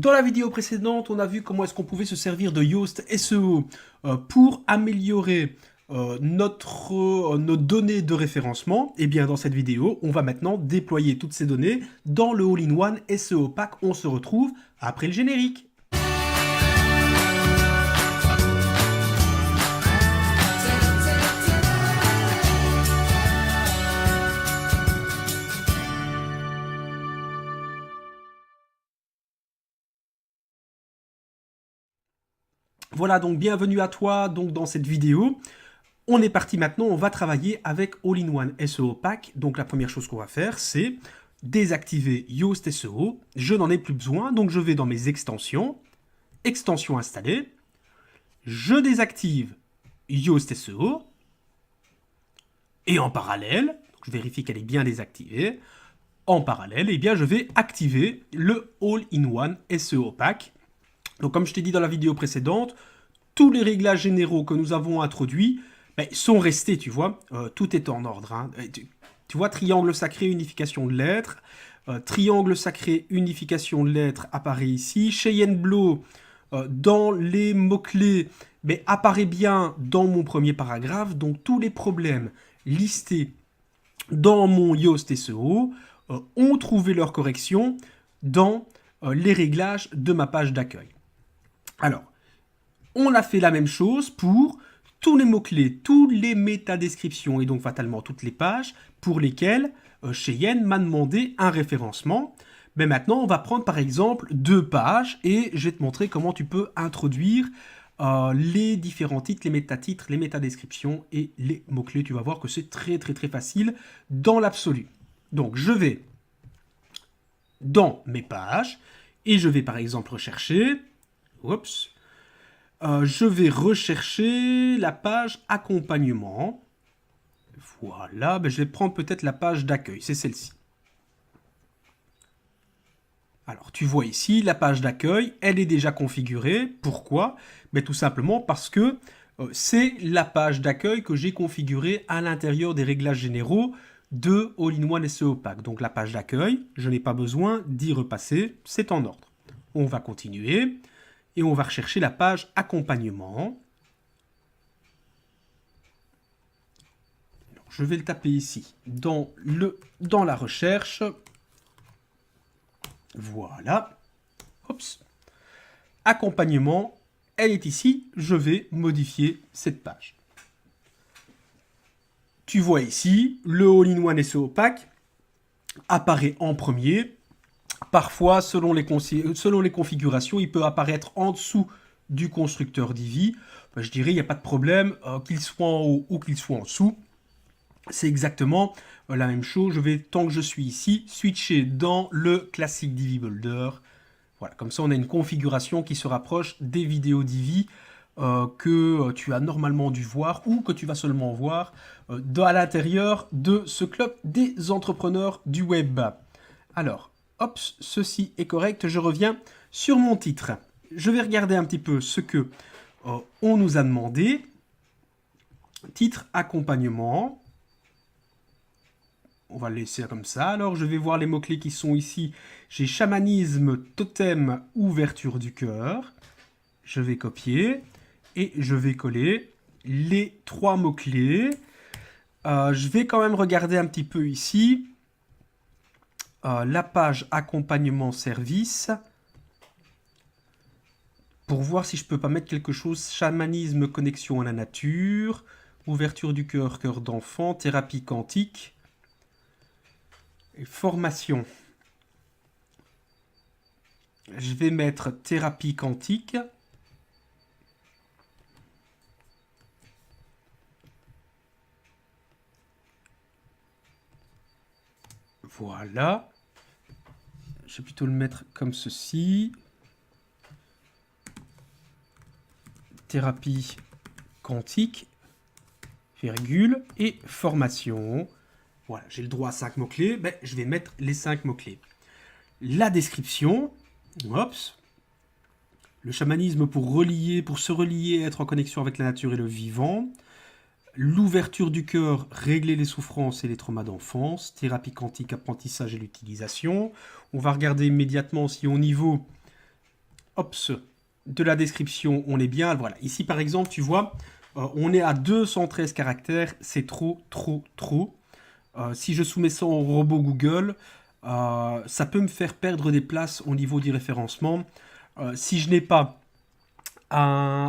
Dans la vidéo précédente, on a vu comment est-ce qu'on pouvait se servir de Yoast SEO pour améliorer nos données de référencement. Et bien dans cette vidéo, on va maintenant déployer toutes ces données dans le All-in-One SEO Pack. On se retrouve après le générique. Voilà, donc bienvenue à toi dans cette vidéo. On est parti maintenant, on va travailler avec All-in-One SEO Pack. Donc la première chose qu'on va faire, c'est désactiver Yoast SEO. Je n'en ai plus besoin, donc je vais dans mes extensions, extensions installées. Je désactive Yoast SEO. Et en parallèle, je vérifie qu'elle est bien désactivée. En parallèle, eh bien, je vais activer le All-in-One SEO Pack. Donc comme je t'ai dit dans la vidéo précédente, tous les réglages généraux que nous avons introduits sont restés, tu vois. Tout est en ordre. Hein. Tu vois, triangle sacré, unification de lettres. Triangle sacré, unification de lettres apparaît ici. Cheyenne Blow, dans les mots-clés, apparaît bien dans mon premier paragraphe. Donc tous les problèmes listés dans mon Yoast SEO ont trouvé leur correction dans les réglages de ma page d'accueil. Alors, on a fait la même chose pour tous les mots-clés, tous les métadescriptions et donc fatalement toutes les pages pour lesquelles Cheyenne m'a demandé un référencement. Mais maintenant, on va prendre par exemple 2 pages et je vais te montrer comment tu peux introduire les différents titres, les métatitres, les métadescriptions et les mots-clés. Tu vas voir que c'est très facile dans l'absolu. Donc, je vais dans mes pages et je vais par exemple rechercher... Oups. Je vais rechercher la page accompagnement. Voilà, je vais prendre peut-être la page d'accueil, c'est celle-ci. Alors, tu vois ici, la page d'accueil, elle est déjà configurée. Pourquoi? Tout simplement parce que c'est la page d'accueil que j'ai configurée à l'intérieur des réglages généraux de All-in-One SEO Pack. Donc, la page d'accueil, je n'ai pas besoin d'y repasser, c'est en ordre. On va continuer. Et on va rechercher la page accompagnement. Alors, je vais le taper ici, dans la recherche. Voilà. Oups. Accompagnement, elle est ici. Je vais modifier cette page. Tu vois ici, le All-in-One SEO Pack apparaît en premier. Parfois, selon les configurations, il peut apparaître en dessous du constructeur Divi. Je dirais, il n'y a pas de problème, qu'il soit en haut ou qu'il soit en dessous. C'est exactement la même chose. Je vais, tant que je suis ici, switcher dans le classique Divi Builder. Voilà, comme ça, on a une configuration qui se rapproche des vidéos Divi que tu as normalement dû voir ou que tu vas seulement voir à l'intérieur de ce club des entrepreneurs du web. Alors, hop, ceci est correct, je reviens sur mon titre. Je vais regarder un petit peu ce que on nous a demandé. Titre accompagnement. On va le laisser comme ça. Alors, je vais voir les mots-clés qui sont ici. J'ai chamanisme, totem, ouverture du cœur. Je vais copier et je vais coller les 3 mots-clés. Je vais quand même regarder un petit peu ici. La page accompagnement service pour voir si je peux pas mettre quelque chose. Chamanisme, connexion à la nature, ouverture du cœur, cœur d'enfant, thérapie quantique et formation. Je vais mettre thérapie quantique. Voilà. Je vais plutôt le mettre comme ceci. Thérapie quantique, virgule, et formation. Voilà, j'ai le droit à 5 mots-clés. Je vais mettre les 5 mots-clés. La description. Oups. Le chamanisme pour se relier, être en connexion avec la nature et le vivant. L'ouverture du cœur, régler les souffrances et les traumas d'enfance. Thérapie quantique, apprentissage et l'utilisation. On va regarder immédiatement si au niveau hop, de la description, on est bien. Voilà, ici par exemple, tu vois, on est à 213 caractères, c'est trop, trop, trop. Si je soumets ça au robot Google, ça peut me faire perdre des places au niveau du référencement. Si je n'ai pas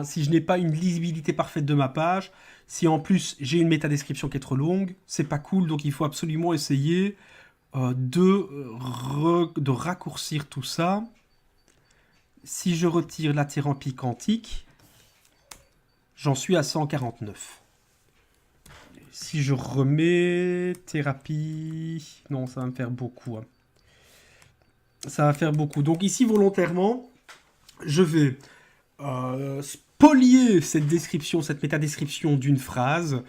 si je n'ai pas une lisibilité parfaite de ma page, si en plus j'ai une métadescription qui est trop longue, c'est pas cool, donc il faut absolument essayer de raccourcir tout ça. Si je retire la thérapie quantique, j'en suis à 149. Si je remets thérapie... Non, ça va me faire beaucoup. Hein. Ça va faire beaucoup. Donc ici, volontairement, je vais spolier cette description, cette métadescription d'une phrase.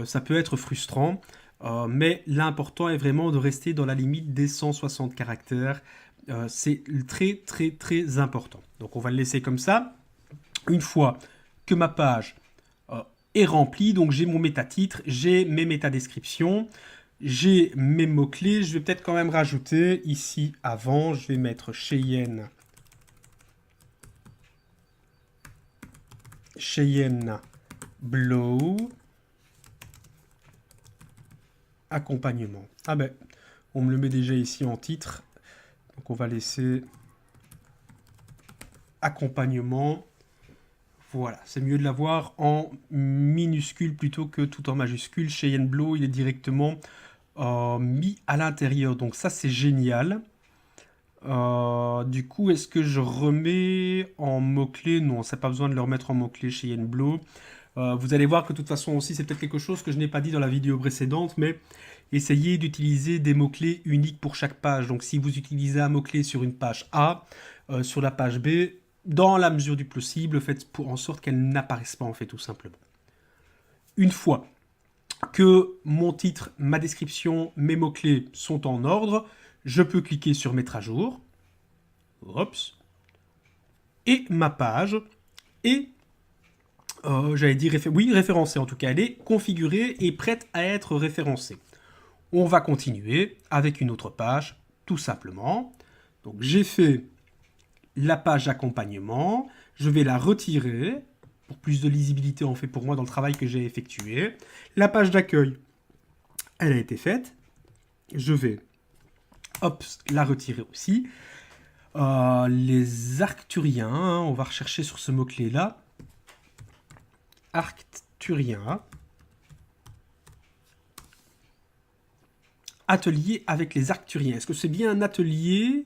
Ça peut être frustrant, mais l'important est vraiment de rester dans la limite des 160 caractères. C'est très, très, très important. Donc on va le laisser comme ça. Une fois que ma page est remplie, donc j'ai mon métatitre, j'ai mes métadescriptions, j'ai mes mots-clés. Je vais peut-être quand même rajouter ici avant, je vais mettre Cheyenne Blow accompagnement. Ah ben, on me le met déjà ici en titre. Donc on va laisser accompagnement. Voilà, c'est mieux de l'avoir en minuscule plutôt que tout en majuscule. Cheyenne Blow, il est directement mis à l'intérieur. Donc ça, c'est génial. Du coup, est-ce que je remets en mots-clés? Non, ça n'a pas besoin de le remettre en mots-clés Cheyenne Blow. Vous allez voir que de toute façon aussi, c'est peut-être quelque chose que je n'ai pas dit dans la vidéo précédente, mais essayez d'utiliser des mots-clés uniques pour chaque page. Donc si vous utilisez un mot-clé sur une page A, sur la page B, dans la mesure du possible, faites en sorte qu'elle n'apparaisse pas en fait tout simplement. Une fois que mon titre, ma description, mes mots-clés sont en ordre, je peux cliquer sur mettre à jour. Oups. Et ma page est, j'allais dire, référencée en tout cas. Elle est configurée et prête à être référencée. On va continuer avec une autre page, tout simplement. Donc j'ai fait la page d'accompagnement. Je vais la retirer pour plus de lisibilité en fait pour moi dans le travail que j'ai effectué. La page d'accueil, elle a été faite. Je vais la retirer aussi. Les arcturiens, hein, on va rechercher sur ce mot-clé là. Arcturien. Atelier avec les arcturiens. Est-ce que c'est bien un atelier?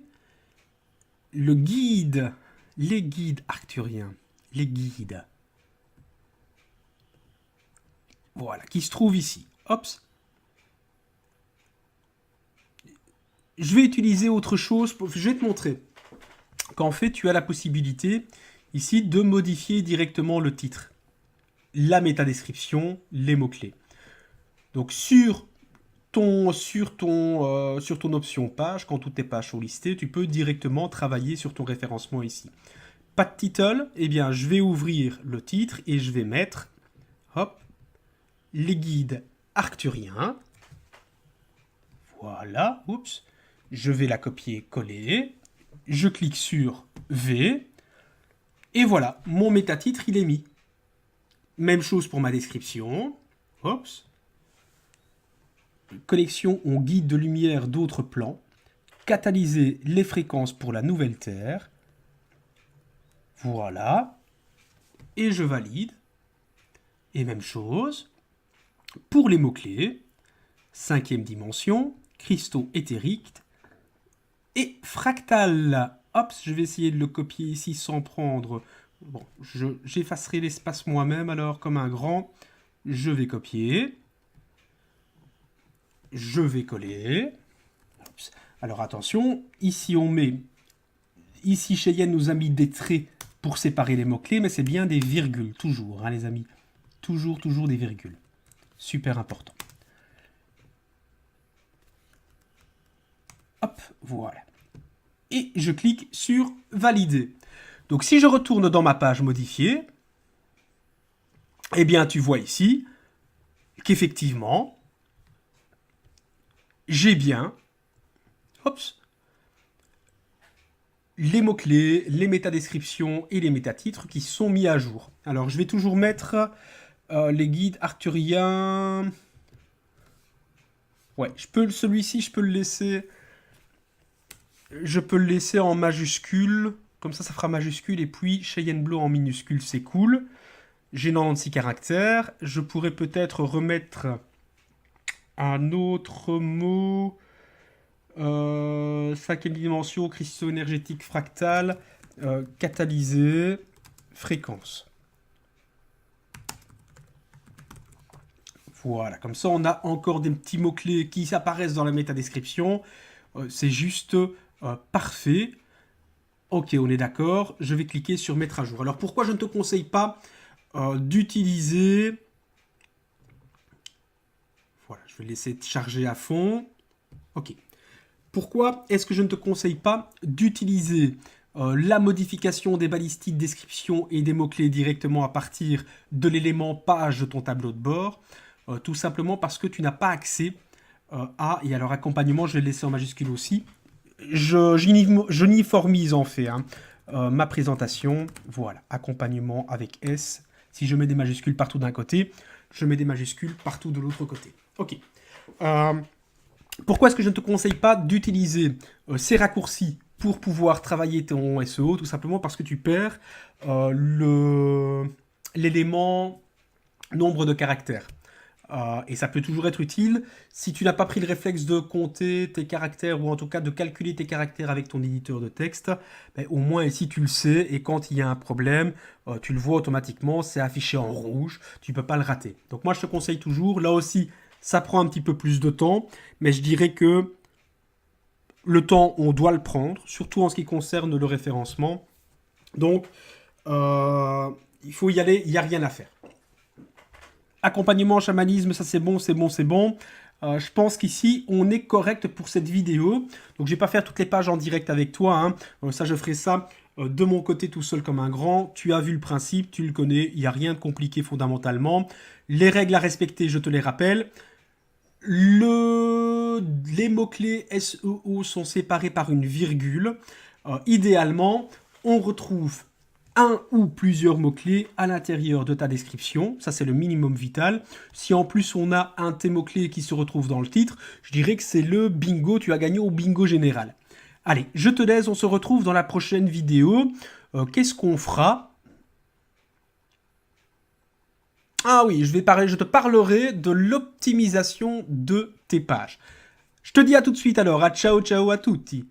Le guide. Les guides arcturiens. Les guides. Voilà, qui se trouve ici. Hop. Je vais utiliser autre chose. Je vais te montrer qu'en fait, tu as la possibilité ici de modifier directement le titre, la métadescription, les mots-clés. Donc sur ton option page, quand toutes tes pages sont listées, tu peux directement travailler sur ton référencement ici. Pas de title, eh bien je vais ouvrir le titre et je vais mettre les guides arcturiens. Voilà, oups. Je vais la copier-coller. Je clique sur V. Et voilà, mon métatitre, il est mis. Même chose pour ma description. Oups. Connexion au guide de lumière d'autres plans. Catalyser les fréquences pour la nouvelle Terre. Voilà. Et je valide. Et même chose. Pour les mots-clés. 5e dimension. Cristaux éthériques. Et fractal. Hop, je vais essayer de le copier ici sans prendre... Bon, j'effacerai l'espace moi-même, alors comme un grand. Je vais copier. Je vais coller. Oups. Alors attention, ici on met... Ici, Cheyenne nous a mis des traits pour séparer les mots-clés, mais c'est bien des virgules, toujours, hein, les amis. Toujours, toujours des virgules. Super important. Hop, voilà. Et je clique sur valider. Donc si je retourne dans ma page modifiée, eh bien tu vois ici qu'effectivement, j'ai bien les mots-clés, les métadescriptions et les métatitres qui sont mis à jour. Alors, je vais toujours mettre les guides arthuriens. Ouais, celui-ci, je peux le laisser. Je peux le laisser en majuscule. Comme ça fera majuscule. Et puis, Cheyenne Bleu en minuscule, c'est cool. J'ai 96 caractères. Je pourrais peut-être remettre un autre mot. 5e dimension, cristaux énergétiques fractal, catalysé, fréquence. Voilà, comme ça on a encore des petits mots-clés qui apparaissent dans la métadescription. C'est juste parfait. Ok, on est d'accord. Je vais cliquer sur mettre à jour. Alors pourquoi je ne te conseille pas d'utiliser... Voilà, je vais laisser charger à fond. Ok. Pourquoi est-ce que je ne te conseille pas d'utiliser la modification des balistiques, descriptions et des mots-clés directement à partir de l'élément page de ton tableau de bord? Tout simplement parce que tu n'as pas accès et alors accompagnement, je vais le laisser en majuscule aussi. J'uniformise en fait ma présentation. Voilà, accompagnement avec S. Si je mets des majuscules partout d'un côté, je mets des majuscules partout de l'autre côté. Ok. Pourquoi est-ce que je ne te conseille pas d'utiliser ces raccourcis pour pouvoir travailler ton SEO? Tout simplement parce que tu perds l'élément nombre de caractères. Et ça peut toujours être utile si tu n'as pas pris le réflexe de compter tes caractères ou en tout cas de calculer tes caractères avec ton éditeur de texte. Ben, au moins ici tu le sais et quand il y a un problème, tu le vois automatiquement, c'est affiché en rouge, tu ne peux pas le rater. Donc moi je te conseille toujours, là aussi ça prend un petit peu plus de temps, mais je dirais que le temps, on doit le prendre, surtout en ce qui concerne le référencement. Donc, il faut y aller, il n'y a rien à faire. Accompagnement, chamanisme, ça c'est bon, c'est bon, c'est bon. Je pense qu'ici, on est correct pour cette vidéo. Donc, je ne vais pas faire toutes les pages en direct avec toi. Ça, je ferai ça de mon côté tout seul comme un grand. Tu as vu le principe, tu le connais, il n'y a rien de compliqué fondamentalement. Les règles à respecter, je te les rappelle. Les mots-clés SEO sont séparés par une virgule. Idéalement, on retrouve un ou plusieurs mots-clés à l'intérieur de ta description. Ça, c'est le minimum vital. Si en plus on a un de tes mots-clés qui se retrouve dans le titre, je dirais que c'est le bingo, tu as gagné au bingo général. Allez, je te laisse, on se retrouve dans la prochaine vidéo. Qu'est-ce qu'on fera ? Ah oui, je te parlerai de l'optimisation de tes pages. Je te dis à tout de suite alors, à ciao ciao à tutti.